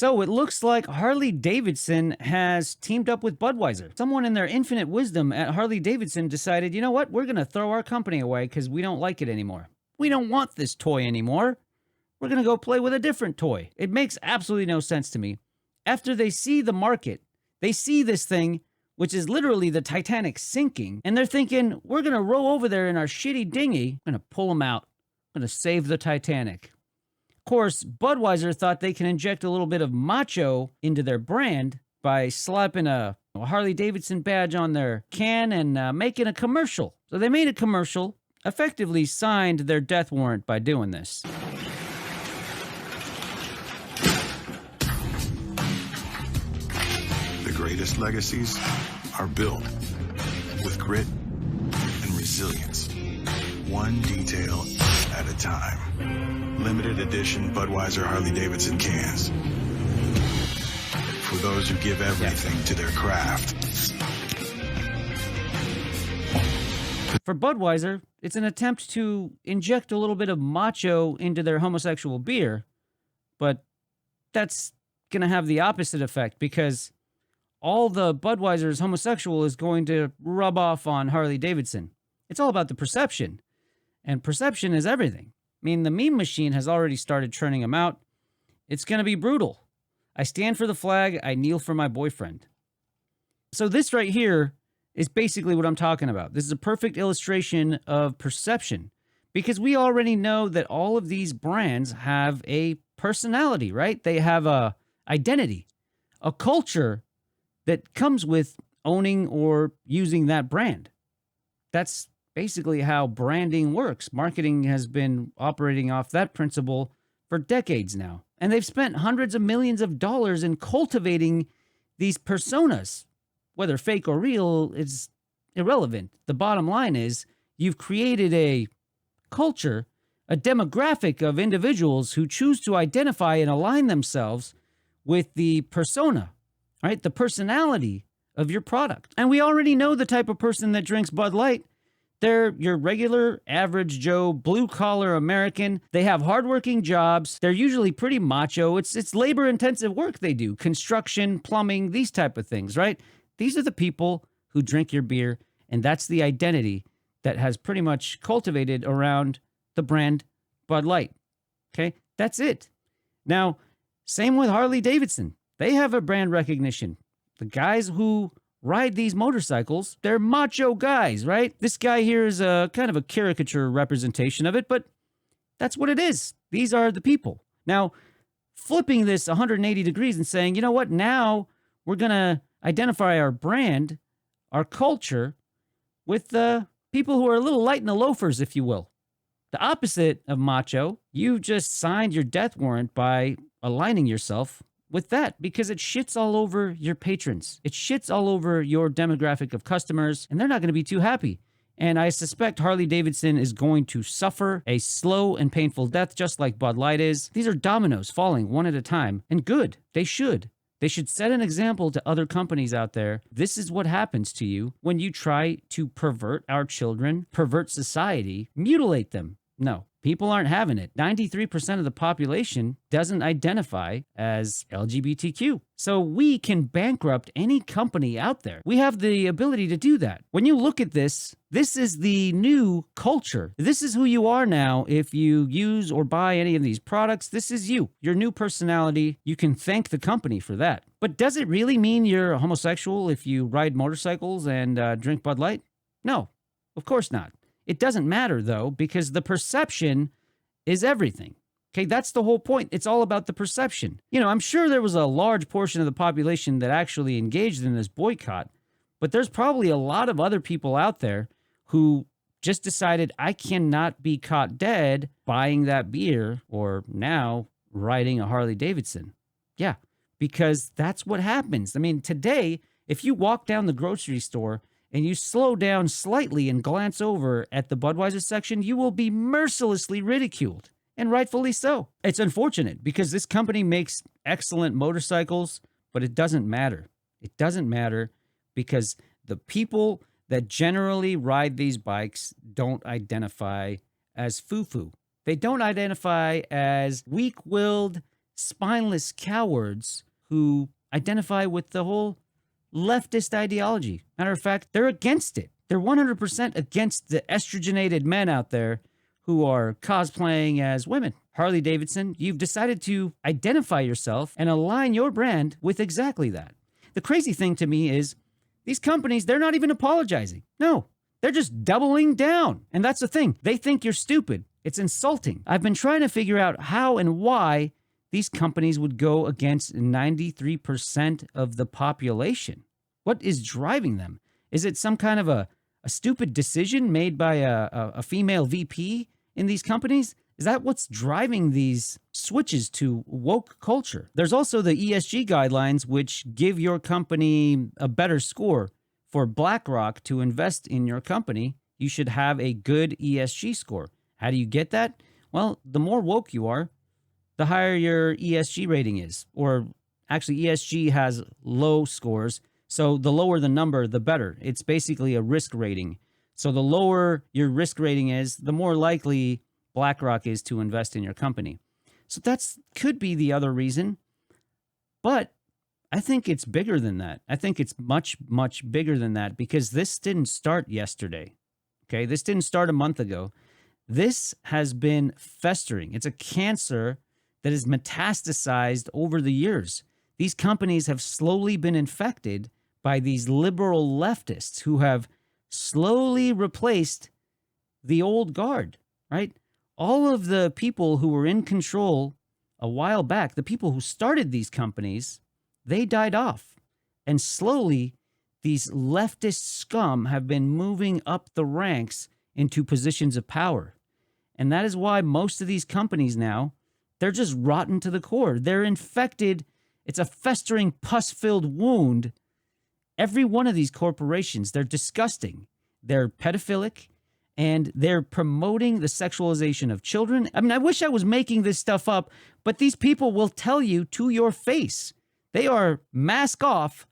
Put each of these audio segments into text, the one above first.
So it looks like Harley Davidson has teamed up with Budweiser. Someone in their infinite wisdom at Harley Davidson decided, you know what, we're going to throw our company away because we don't like it anymore. We don't want this toy anymore. We're going to go play with a different toy. It makes absolutely no sense to me. After they see the market, they see this thing, which is literally the Titanic sinking, and they're thinking, we're going to row over there in our shitty dinghy. I'm going to pull them out. I'm going to save the Titanic. Of course, Budweiser thought they can inject a little bit of macho into their brand by slapping a Harley Davidson badge on their can and making a commercial. So they made a commercial, effectively signed their death warrant by doing this. The greatest legacies are built with grit and resilience, one detail at a time. Limited edition Budweiser Harley Davidson cans. For those who give everything to their craft. For Budweiser, it's an attempt to inject a little bit of macho into their homosexual beer, but that's going to have the opposite effect because all the Budweiser's homosexual is going to rub off on Harley Davidson. It's all about the perception, and perception is everything. I mean, the meme machine has already started churning them out. It's going to be brutal. I stand for the flag. I kneel for my boyfriend. So this right here is basically what I'm talking about. This is a perfect illustration of perception because we already know that all of these brands have a personality, right? They have a identity, a culture that comes with owning or using that brand. That's basically how branding works. Marketing has been operating off that principle for decades now. And they've spent hundreds of millions of dollars in cultivating these personas. Whether fake or real is irrelevant. The bottom line is you've created a culture, a demographic of individuals who choose to identify and align themselves with the persona, right? The personality of your product. And we already know the type of person that drinks Bud Light. They're your regular, average Joe, blue-collar American. They have hardworking jobs. They're usually pretty macho. It's labor-intensive work they do. Construction, plumbing, these type of things, right? These are the people who drink your beer, and that's the identity that has pretty much cultivated around the brand Bud Light. Okay? That's it. Now, same with Harley Davidson. They have a brand recognition. The guys who ride these motorcycles, they're macho guys, right? This guy here is a kind of a caricature representation of it, but that's what it is. These are the people. Now, flipping this 180 degrees and saying, you know what, now we're going to identify our brand, our culture, with the people who are a little light in the loafers, if you will. The opposite of macho, you just signed your death warrant by aligning yourself with that because it shits all over your patrons. It shits all over your demographic of customers, and they're not going to be too happy. And I suspect Harley Davidson is going to suffer a slow and painful death, just like Bud Light is. These are dominoes falling one at a time, and good. They should. They should set an example to other companies out there. This is what happens to you when you try to pervert our children, pervert society, mutilate them. No, people aren't having it. 93% of the population doesn't identify as LGBTQ. So we can bankrupt any company out there. We have the ability to do that. When you look at this, this is the new culture. This is who you are now. If you use or buy any of these products, this is you, your new personality. You can thank the company for that. But does it really mean you're a homosexual if you ride motorcycles and drink Bud Light? No, of course not. It doesn't matter, though, because the perception is everything. Okay, that's the whole point. It's all about the perception. You know, I'm sure there was a large portion of the population that actually engaged in this boycott, but there's probably a lot of other people out there who just decided, I cannot be caught dead buying that beer or now riding a Harley Davidson. Yeah, because that's what happens. I mean, today, if you walk down the grocery store and you slow down slightly and glance over at the Budweiser section, you will be mercilessly ridiculed, and rightfully so. It's unfortunate because this company makes excellent motorcycles, but it doesn't matter. It doesn't matter because the people that generally ride these bikes don't identify as foo-foo. They don't identify as weak-willed, spineless cowards who identify with the whole leftist ideology. Matter of fact, they're against it. They're 100% against the estrogenated men out there who are cosplaying as women. Harley Davidson, you've decided to identify yourself and align your brand with exactly that. The crazy thing to me is these companies, they're not even apologizing. No, they're just doubling down. And that's the thing. They think you're stupid. It's insulting. I've been trying to figure out how and why these companies would go against 93% of the population. What is driving them? Is it some kind of a stupid decision made by a female VP in these companies? Is that what's driving these switches to woke culture? There's also the ESG guidelines, which give your company a better score. For BlackRock to invest in your company, you should have a good ESG score. How do you get that? Well, the more woke you are, the higher your ESG rating is. Or actually, ESG has low scores. So the lower the number, the better. It's basically a risk rating. So the lower your risk rating is, the more likely BlackRock is to invest in your company. So that's could be the other reason. But I think it's bigger than that. I think it's much, much bigger than that, because this didn't start yesterday. Okay, this didn't start a month ago. This has been festering. It's a cancer that is metastasized over the years. These companies have slowly been infected by these liberal leftists who have slowly replaced the old guard, right? All of the people who were in control a while back, the people who started these companies, they died off. And slowly, these leftist scum have been moving up the ranks into positions of power. And that is why most of these companies now, they're just rotten to the core. They're infected. It's a festering, pus-filled wound. Every one of these corporations, they're disgusting. They're pedophilic, and they're promoting the sexualization of children. I mean, I wish I was making this stuff up, but these people will tell you to your face. They are mask off,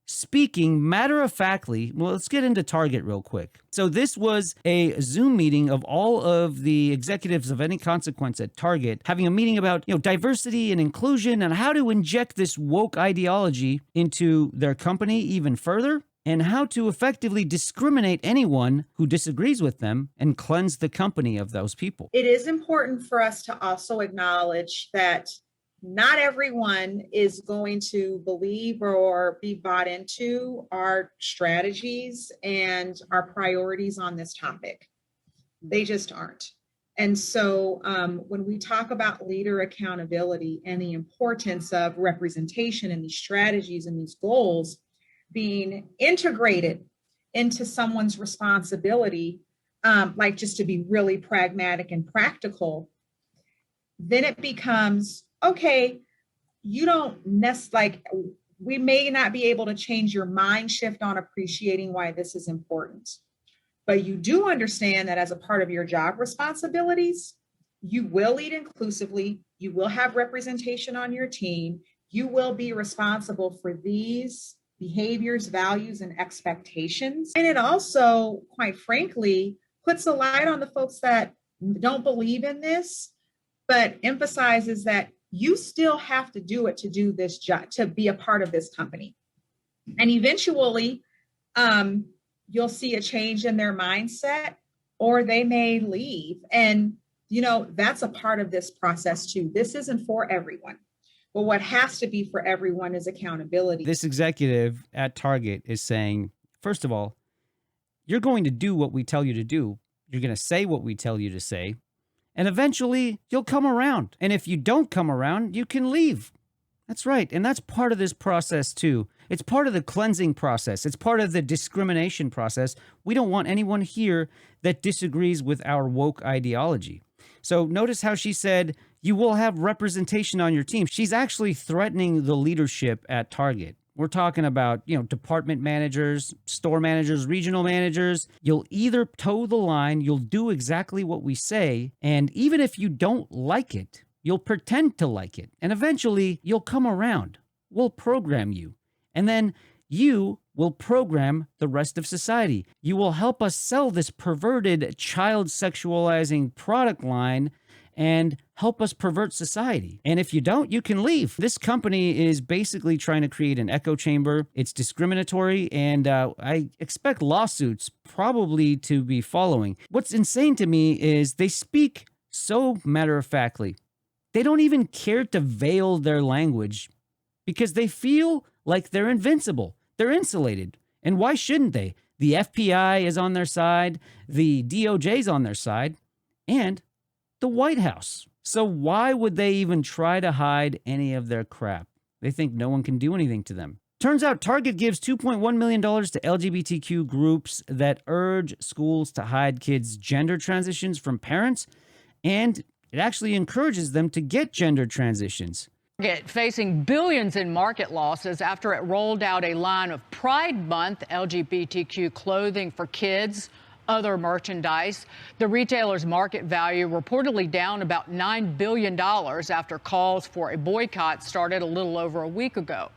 speaking matter-of-factly. Well, let's get into Target real quick. So this was a Zoom meeting of all of the executives of any consequence at Target, having a meeting about, diversity and inclusion and how to inject this woke ideology into their company even further, and how to effectively discriminate anyone who disagrees with them and cleanse the company of those people. It is important for us to also acknowledge that not everyone is going to believe or be bought into our strategies and our priorities on this topic. They just aren't. And so when we talk about leader accountability and the importance of representation and these strategies and these goals being integrated into someone's responsibility, like just to be really pragmatic and practical, then it becomes, okay, you don't we may not be able to change your mind shift on appreciating why this is important, but you do understand that as a part of your job responsibilities, you will lead inclusively, you will have representation on your team, you will be responsible for these behaviors, values, and expectations. And it also, quite frankly, puts a light on the folks that don't believe in this, but emphasizes that you still have to do it to do this job, to be a part of this company. And eventually, you'll see a change in their mindset, or they may leave. And, that's a part of this process too. This isn't for everyone. But what has to be for everyone is accountability. This executive at Target is saying, first of all, you're going to do what we tell you to do. You're going to say what we tell you to say. And eventually, you'll come around. And if you don't come around, you can leave. That's right. And that's part of this process, too. It's part of the cleansing process. It's part of the discrimination process. We don't want anyone here that disagrees with our woke ideology. So notice how she said, you will have representation on your team. She's actually threatening the leadership at Target. We're talking about, department managers, store managers, regional managers. You'll either toe the line, you'll do exactly what we say, and even if you don't like it, you'll pretend to like it. And eventually, you'll come around. We'll program you. And then you will program the rest of society. You will help us sell this perverted child sexualizing product line, and help us pervert society. And if you don't, you can leave. This company is basically trying to create an echo chamber. It's discriminatory, and I expect lawsuits probably to be following. What's insane to me is they speak so matter-of-factly. They don't even care to veil their language because they feel like they're invincible. They're insulated. And why shouldn't they? The FBI is on their side, the DOJ's on their side, and the White House. So why would they even try to hide any of their crap? They think no one can do anything to them. Turns out Target gives $2.1 million to LGBTQ groups that urge schools to hide kids' gender transitions from parents, and it actually encourages them to get gender transitions. Target facing billions in market losses after it rolled out a line of Pride Month LGBTQ clothing for kids, other merchandise. The retailer's market value reportedly down about $9 billion after calls for a boycott started a little over a week ago.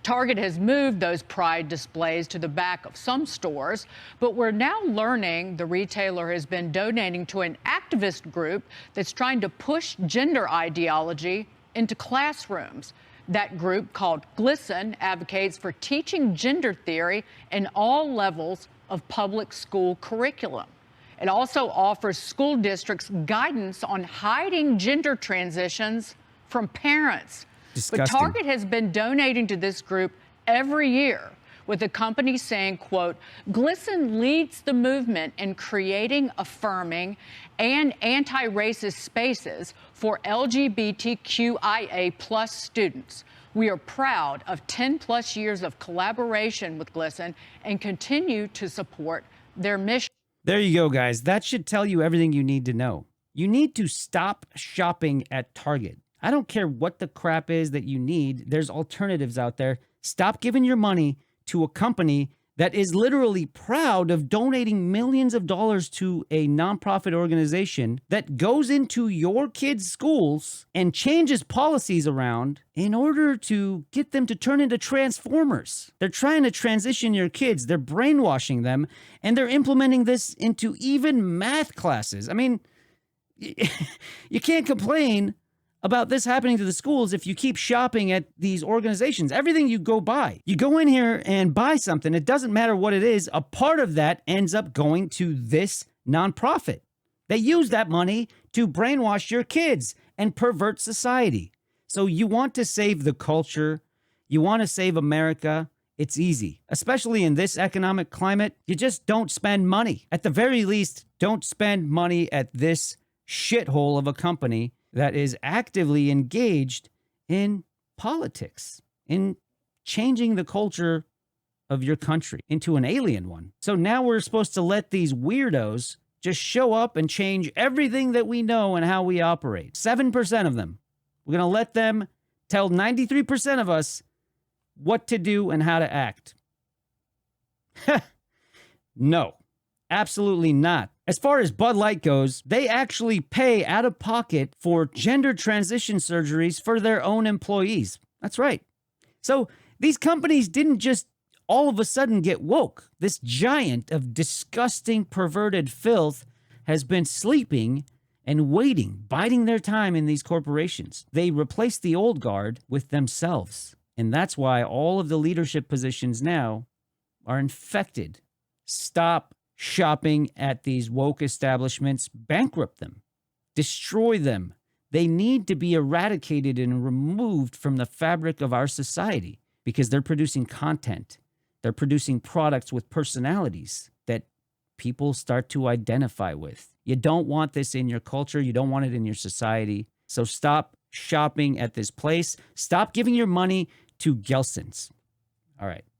Target has moved those Pride displays to the back of some stores, but we're now learning the retailer has been donating to an activist group that's trying to push gender ideology into classrooms. That group, called GLSEN, advocates for teaching gender theory in all levels of public school curriculum. It also offers school districts guidance on hiding gender transitions from parents. Disgusting. But Target has been donating to this group every year, with the company saying, quote, GLSEN leads the movement in creating, affirming, and anti-racist spaces for LGBTQIA plus students. We are proud of 10 plus years of collaboration with GLSEN and continue to support their mission. There you go, guys. That should tell you everything you need to know. You need to stop shopping at Target. I don't care what the crap is that you need. There's alternatives out there. Stop giving your money to a company that is literally proud of donating millions of dollars to a nonprofit organization that goes into your kids' schools and changes policies around in order to get them to turn into transformers. They're trying to transition your kids. They're brainwashing them, and they're implementing this into even math classes. I mean, you can't complain about this happening to the schools if you keep shopping at these organizations. Everything you go buy, you go in here and buy something, it doesn't matter what it is, a part of that ends up going to this nonprofit. They use that money to brainwash your kids and pervert society. So you want to save the culture, you want to save America, it's easy. Especially in this economic climate, you just don't spend money. At the very least, don't spend money at this shithole of a company that is actively engaged in politics, in changing the culture of your country into an alien one. So now we're supposed to let these weirdos just show up and change everything that we know and how we operate. 7% of them. We're going to let them tell 93% of us what to do and how to act. No, absolutely not. As far as Bud Light goes, they actually pay out of pocket for gender transition surgeries for their own employees. That's right. So these companies didn't just all of a sudden get woke. This giant of disgusting, perverted filth has been sleeping and waiting, biding their time in these corporations. They replaced the old guard with themselves. And that's why all of the leadership positions now are infected. Stop shopping at these woke establishments, bankrupt them, destroy them. They need to be eradicated and removed from the fabric of our society because they're producing content. They're producing products with personalities that people start to identify with. You don't want this in your culture. You don't want it in your society. So stop shopping at this place. Stop giving your money to Gelsons. All right.